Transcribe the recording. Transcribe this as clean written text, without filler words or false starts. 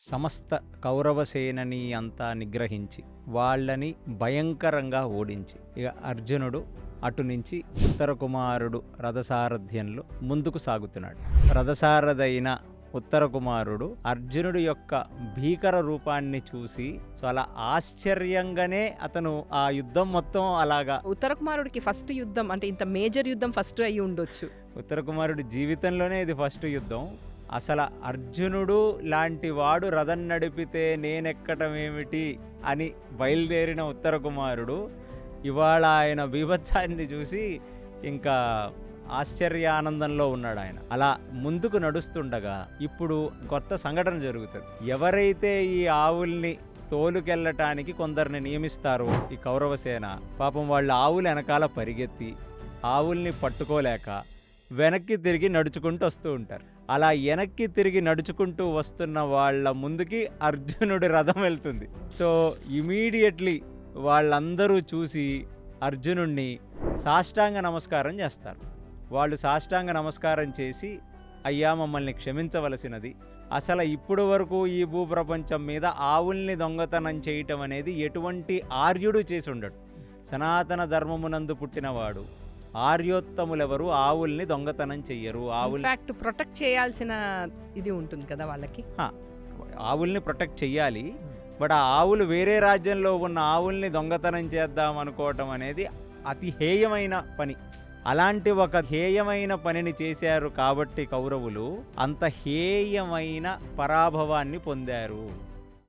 సమస్త కౌరవ సేనని అంతా నిగ్రహించి వాళ్ళని భయంకరంగా ఓడించి ఇక అర్జునుడు అటు నుంచి ఉత్తర కుమారుడు రథసారథ్యంలో ముందుకు సాగుతున్నాడు. రథసారథైన ఉత్తర కుమారుడు అర్జునుడి యొక్క భీకర రూపాన్ని చూసి చాలా ఆశ్చర్యంగానే అతను ఆ యుద్ధం మొత్తం అలాగా. ఉత్తర కుమారుడికి ఫస్ట్ యుద్ధం అంటే ఇంత మేజర్ యుద్ధం ఫస్ట్ అయ్యి ఉండొచ్చు. ఉత్తర కుమారుడి జీవితంలోనే ఇది ఫస్ట్ యుద్ధం. అసలు అర్జునుడు లాంటి వాడు రథం నడిపితే నేనెక్కటం ఏమిటి అని బయలుదేరిన ఉత్తర కుమారుడు ఇవాళ ఆయన బీభత్సాన్ని చూసి ఇంకా ఆశ్చర్యానందంలో ఉన్నాడు. ఆయన అలా ముందుకు నడుస్తుండగా ఇప్పుడు కొత్త సంఘటన జరుగుతుంది. ఎవరైతే ఈ ఆవుల్ని తోలుకెళ్ళటానికి కొందరిని నియమిస్తారో ఈ కౌరవసేన, పాపం వాళ్ళ ఆవులు వెనకాల పరిగెత్తి ఆవుల్ని పట్టుకోలేక వెనక్కి తిరిగి నడుచుకుంటూ వస్తూ ఉంటారు. అలా వెనక్కి తిరిగి నడుచుకుంటూ వస్తున్న వాళ్ళ ముందుకి అర్జునుడి రథం వెళ్తుంది. సో ఇమీడియట్లీ వాళ్ళందరూ చూసి అర్జునుడిని సాష్టాంగ నమస్కారం చేస్తారు. వాళ్ళు సాష్టాంగ నమస్కారం చేసి, అయ్యా మమ్మల్ని క్షమించవలసినది, అసలు ఇప్పుడు వరకు ఈ భూప్రపంచం మీద ఆవుల్ని దొంగతనం చేయటం అనేది ఎటువంటి ఆర్యుడు చేసి ఉండడు. సనాతన ధర్మమునందు పుట్టినవాడు ఆర్యోత్తములెవరు ఆవుల్ని దొంగతనం చెయ్యరు. ఇన్ఫాక్ట్ ప్రొటెక్ట్ చేయాల్సిన ఇది ఉంటుంది కదా వాళ్ళకి. ఆవుల్ని ప్రొటెక్ట్ చెయ్యాలి, బట్ ఆ ఆవులు వేరే రాజ్యంలో ఉన్న ఆవుల్ని దొంగతనం చేద్దాం అనుకోవటం అనేది అతి హేయమైన పని. అలాంటి ఒక హేయమైన పనిని చేశారు కాబట్టి కౌరవులు అంత హేయమైన పరాభవాన్ని పొందారు.